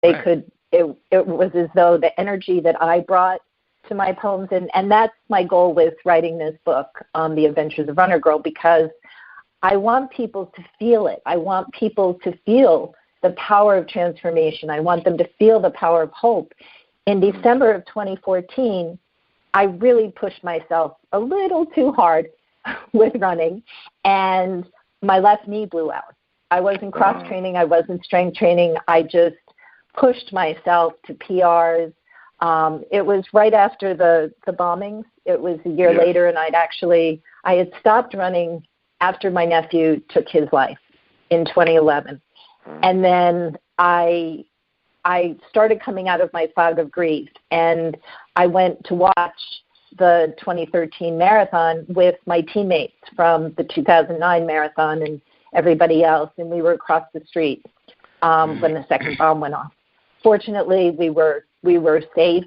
They could, it was as though the energy that I brought to my poems, and that's my goal with writing this book, The Adventures of Runnergirl, because I want people to feel it. I want people to feel the power of transformation. I want them to feel the power of hope. In December of 2014, I really pushed myself a little too hard with running, and my left knee blew out. I wasn't cross-training. I wasn't strength training. I just pushed myself to PRs. It was right after the bombings. It was a year later, and I had stopped running after my nephew took his life in 2011. And then I started coming out of my fog of grief, and I went to watch the 2013 marathon with my teammates from the 2009 marathon and everybody else, and we were across the street when the second bomb went off. Fortunately, we were safe.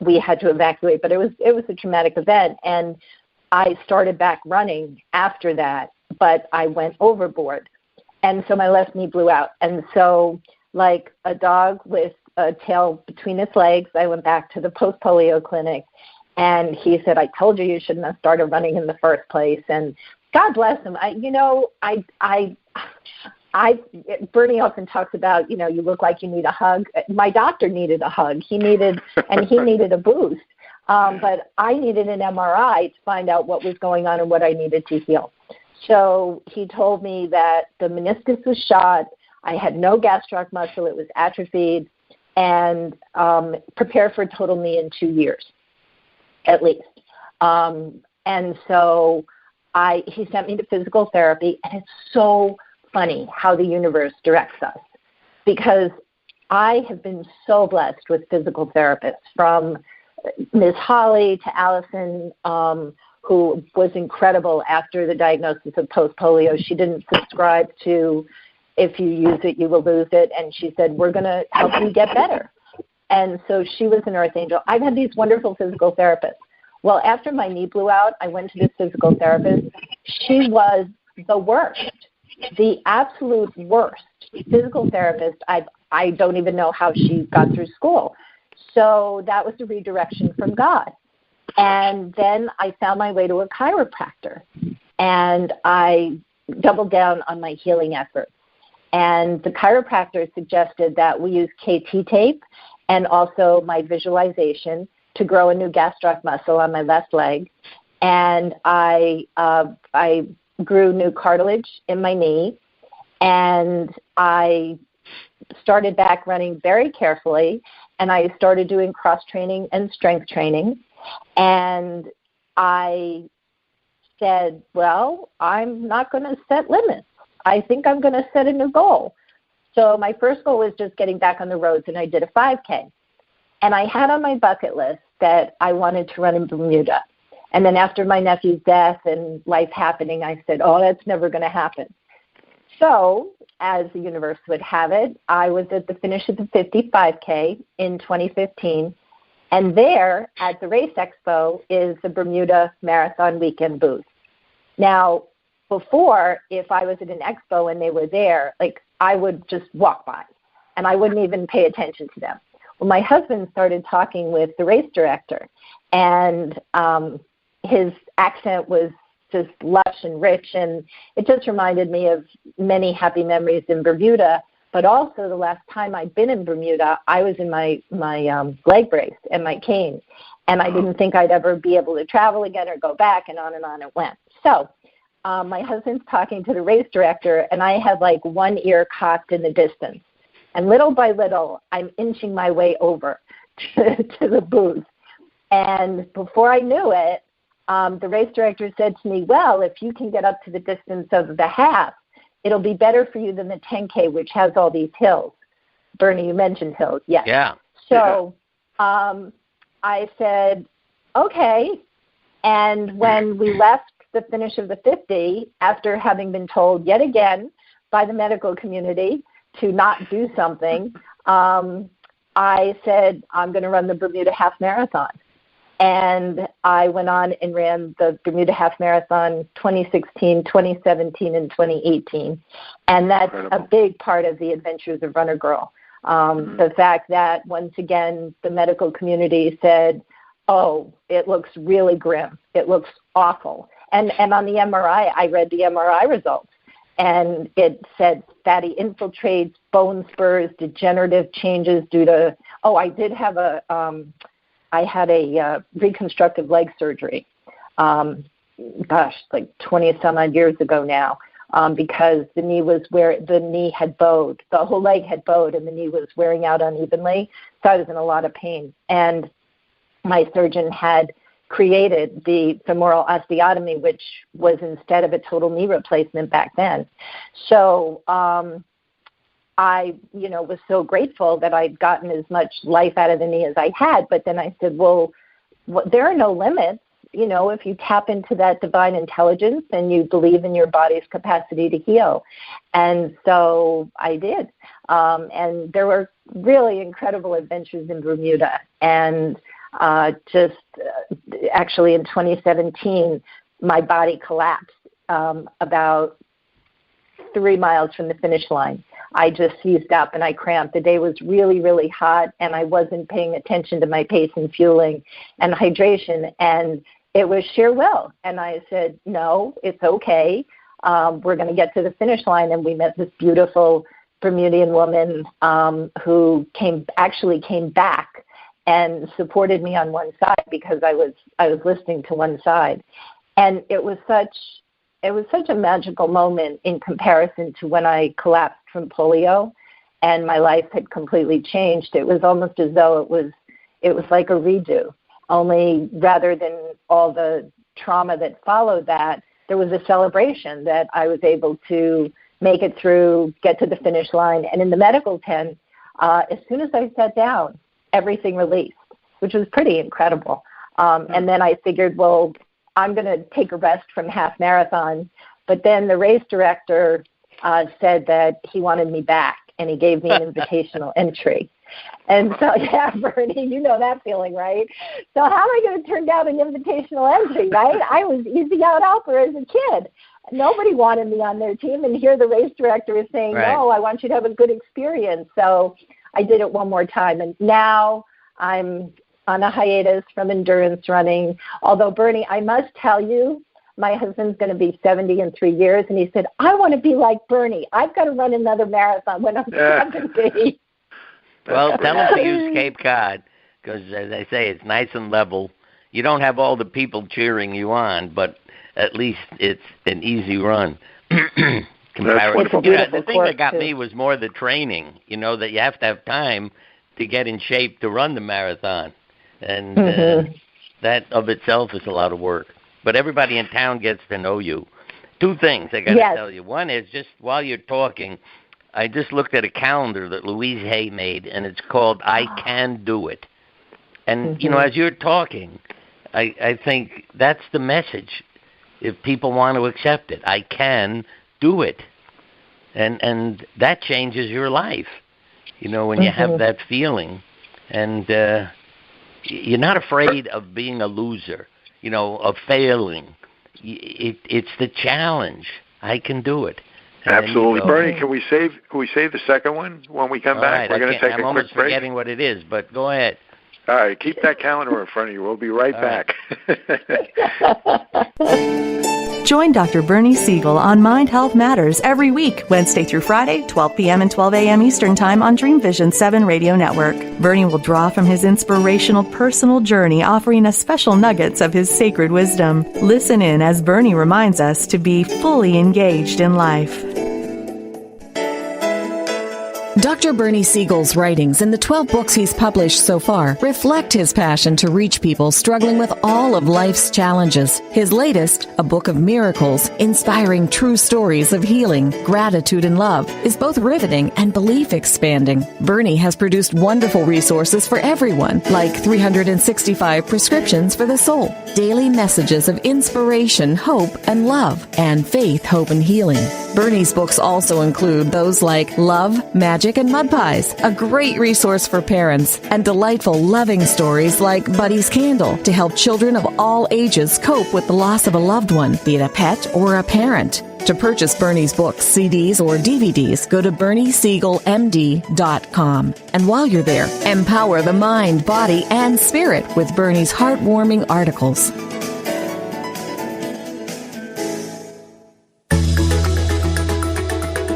We had to evacuate, but it was a traumatic event, and I started back running after that, but I went overboard, and so my left knee blew out. And so, like a dog with a tail between its legs, I went back to the Post-Polio clinic, and he said, "I told you shouldn't have started running in the first place." And God bless him. Bernie often talks about, you look like you need a hug. My doctor needed a hug. He needed a boost. But I needed an MRI to find out what was going on and what I needed to heal. So he told me that the meniscus was shot. I had no gastroc muscle. It was atrophied, and prepare for a total knee in 2 years, at least. And so he sent me to physical therapy, and it's so funny how the universe directs us, because I have been so blessed with physical therapists, from Ms. Holly to Allison, who was incredible after the diagnosis of post-polio. She didn't subscribe to, if you use it, you will lose it, and she said, we're going to help you get better. And so she was an earth angel. I've had these wonderful physical therapists. Well, after my knee blew out, I went to this physical therapist. She was the worst, the absolute worst physical therapist. I don't even know how she got through school. So that was a redirection from God. And then I found my way to a chiropractor, and I doubled down on my healing efforts. And the chiropractor suggested that we use KT tape and also my visualization to grow a new gastroc muscle on my left leg. And I grew new cartilage in my knee, and I started back running very carefully, and I started doing cross-training and strength training. And I said, well, I'm not going to set limits. I think I'm going to set a new goal. So my first goal was just getting back on the roads, and I did a 5K. And I had on my bucket list that I wanted to run in Bermuda. And then after my nephew's death and life happening, I said, oh, that's never going to happen. So as the universe would have it, I was at the finish of the 55K in 2015. And there at the Race Expo is the Bermuda Marathon Weekend booth. Now, before, if I was at an expo and they were there, I would just walk by, and I wouldn't even pay attention to them. Well, my husband started talking with the race director, and his accent was just lush and rich, and it just reminded me of many happy memories in Bermuda. But also the last time I'd been in Bermuda, I was in my leg brace and my cane, and I didn't think I'd ever be able to travel again or go back, and on it went. So my husband's talking to the race director, and I had one ear cocked in the distance. And little by little, I'm inching my way over to the booth. And before I knew it, the race director said to me, well, if you can get up to the distance of the half, it'll be better for you than the 10K, which has all these hills. Bernie, you mentioned hills. Yes. Yeah. So I said, okay. And when we left the finish of the 50, after having been told yet again by the medical community to not do something, I said, I'm going to run the Bermuda Half Marathon. And I went on and ran the Bermuda Half Marathon 2016, 2017, and 2018. And that's a big part of the Adventures of Runnergirl. The fact that, once again, the medical community said, oh, it looks really grim. It looks awful. And on the MRI, I read the MRI results, and it said fatty infiltrates, bone spurs, degenerative changes due to, I had a reconstructive leg surgery, like 20 some odd years ago now, because the knee had bowed. The whole leg had bowed, and the knee was wearing out unevenly, so I was in a lot of pain. And my surgeon had created the femoral osteotomy, which was instead of a total knee replacement back then. So I, was so grateful that I'd gotten as much life out of the knee as I had. But then I said, well, there are no limits. If you tap into that divine intelligence and you believe in your body's capacity to heal. And so I did. And there were really incredible adventures in Bermuda. And actually in 2017, my body collapsed about 3 miles from the finish line. I just seized up and I cramped. The day was really, really hot, and I wasn't paying attention to my pace and fueling and hydration. And it was sheer will. And I said, no, it's okay. We're going to get to the finish line. And we met this beautiful Bermudian woman who came back and supported me on one side because I was listening to one side. And it was such a magical moment in comparison to when I collapsed from polio and my life had completely changed. It was almost as though it was like a redo. Only rather than all the trauma that followed that, there was a celebration that I was able to make it through, get to the finish line. And in the medical tent, as soon as I sat down, everything released, which was pretty incredible. And then I figured, well, I'm going to take a rest from half marathon. But then the race director said that he wanted me back, and he gave me an invitational entry. And so, yeah, Bernie, you know that feeling, right? So how am I going to turn down an invitational entry, right? I was easy Out Alper as a kid. Nobody wanted me on their team, and here the race director is saying, right. No, I want you to have a good experience. So I did it one more time, and now I'm on a hiatus from endurance running. Although, Bernie, I must tell you, my husband's going to be 70 in 3 years, and he said, I want to be like Bernie. I've got to run another marathon when I'm 70. Well, tell him to use Cape Cod because, as I say, it's nice and level. You don't have all the people cheering you on, but at least it's an easy run. The thing that got me was more the training, that you have to have time to get in shape to run the marathon. And that of itself is a lot of work. But everybody in town gets to know you. 2 things I got to tell you. One is, just while you're talking, I just looked at a calendar that Louise Hay made, and it's called I Can Do It. And, as you're talking, I think that's the message, if people want to accept it. I can do it. And that changes your life, when you have that feeling. And you're not afraid of being a loser, of failing. It's the challenge. I can do it. Absolutely. Bernie, can we save the second one when we come back? Right, We're going to take a quick break. I'm almost forgetting what it is, but go ahead. All right, keep that calendar in front of you. We'll be right back. Join Dr. Bernie Siegel on Mind Health Matters every week, Wednesday through Friday, 12 p.m. and 12 a.m. Eastern Time on Dream Vision 7 Radio Network. Bernie will draw from his inspirational personal journey, offering us special nuggets of his sacred wisdom. Listen in as Bernie reminds us to be fully engaged in life. Dr. Bernie Siegel's writings and the 12 books he's published so far reflect his passion to reach people struggling with all of life's challenges. His latest, A Book of Miracles, inspiring true stories of healing, gratitude, and love, is both riveting and belief-expanding. Bernie has produced wonderful resources for everyone, like 365 prescriptions for the soul, daily messages of inspiration, hope, and love, and faith, hope, and healing. Bernie's books also include those like Love, Magic, and Mud Pies, a great resource for parents, and delightful, loving stories like Buddy's Candle to help children of all ages cope with the loss of a loved one, be it a pet or a parent. To purchase Bernie's books, CDs, or DVDs, go to BernieSiegelMD.com. And while you're there, empower the mind, body, and spirit with Bernie's heartwarming articles.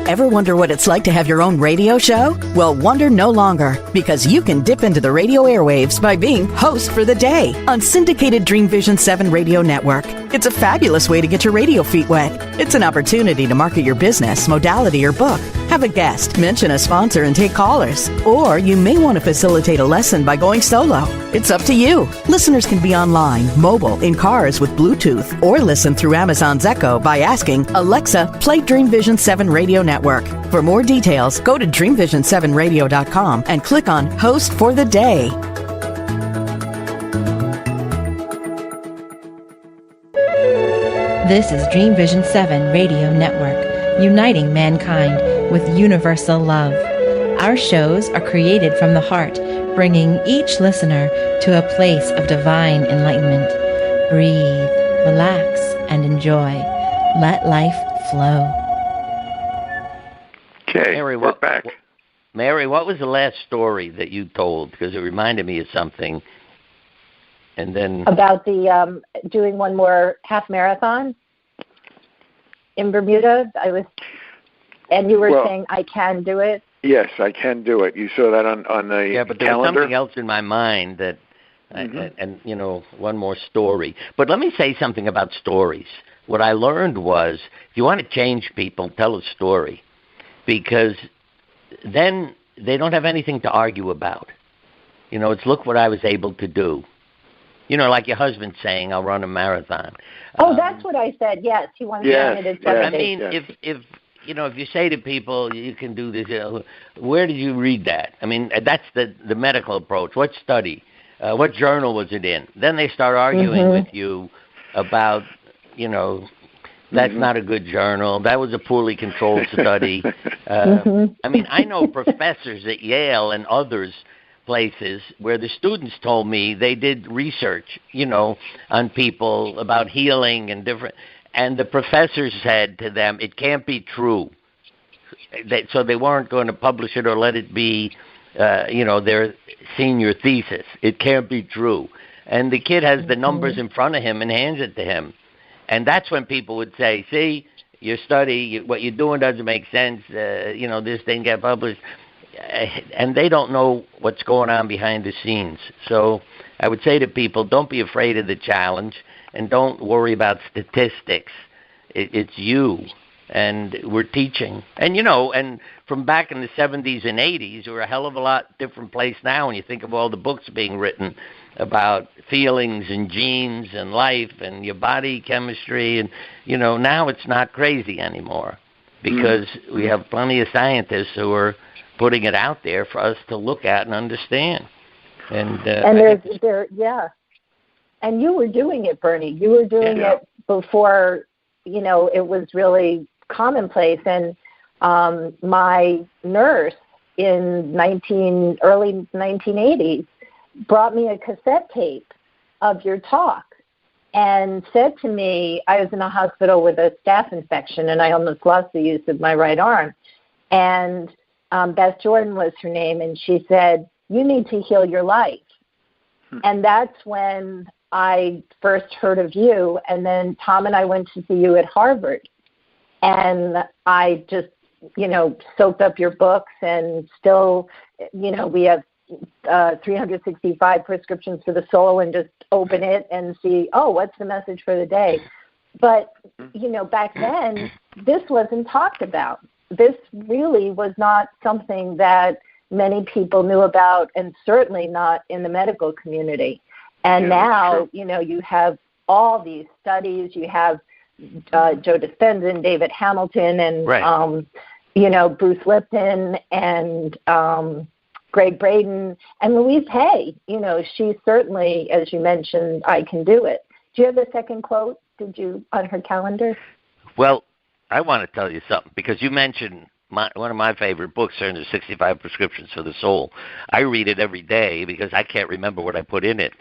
Ever wonder what it's like to have your own radio show? Well, wonder no longer, because you can dip into the radio airwaves by being host for the day on syndicated Dream Vision 7 radio network. It's a fabulous way to get your radio feet wet. It's an opportunity to market your business, modality, or book. Have a guest, mention a sponsor, and take callers. Or you may want to facilitate a lesson by going solo. It's up to you. Listeners can be online, mobile, in cars with Bluetooth, or listen through Amazon's Echo by asking, Alexa, play Dream Vision 7 radio network. For more details, go to dreamvision7radio.com and click on Host for the Day. This is Dream Vision 7 Radio Network, uniting mankind with universal love. Our shows are created from the heart, bringing each listener to a place of divine enlightenment. Breathe, relax, and enjoy. Let life flow. Okay, Mary, we're back. Mary, what was the last story that you told? Because it reminded me of something. And then About the doing one more half marathon in Bermuda. And you were saying I can do it. Yes, I can do it. You saw that on the but there was calendar? something else in my mind that, and one more story. But let me say something about stories. What I learned was, if you want to change people, tell a story, because then they don't have anything to argue about. It's look what I was able to do. Like your husband saying, I'll run a marathon. Oh, that's what I said. Yes, he wanted to run it in 7 I mean, days. if you say to people, you can do this, where did you read that? I mean, that's the medical approach. What study? What journal was it in? Then they start arguing with you about, that's not a good journal. That was a poorly controlled study. I mean, I know professors at Yale and others places where the students told me they did research, on people about healing and different, and the professors said to them, it can't be true. So they weren't going to publish it or let it be, their senior thesis. It can't be true. And the kid has the numbers in front of him and hands it to him. And that's when people would say, see, your study, what you're doing doesn't make sense. This didn't get published. And they don't know what's going on behind the scenes. So I would say to people, don't be afraid of the challenge and don't worry about statistics. It's you. And we're teaching. And, and from back in the 70s and 80s, we're a hell of a lot different place now when you think of all the books being written about feelings and genes and life and your body chemistry. And, now it's not crazy anymore because we have plenty of scientists who are putting it out there for us to look at and understand. And and you were doing it, Bernie. You were doing it before, it was really commonplace. And my nurse in early 1980s brought me a cassette tape of your talk and said to me, I was in a hospital with a staph infection and I almost lost the use of my right arm. And Beth Jordan was her name, and she said, you need to heal your life. And that's when I first heard of you, and then Tom and I went to see you at Harvard. And I just, soaked up your books, and still, we have 365 prescriptions for the soul, and just open it and see, what's the message for the day? But, back then, this wasn't talked about. This really was not something that many people knew about, and certainly not in the medical community. And now, you have all these studies. You have Joe Dispenza and David Hamilton and, Bruce Lipton and Greg Braden and Louise Hay. She certainly, as you mentioned, I can do it. Do you have the second quote? Did you on her calendar? Well, I want to tell you something, because you mentioned one of my favorite books, 365 Prescriptions for the Soul. I read it every day because I can't remember what I put in it.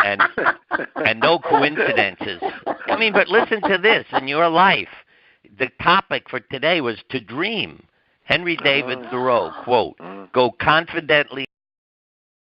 And no coincidences. I mean, but listen to this in your life. the topic for today was to dream. Henry David Thoreau, quote, "Go confidently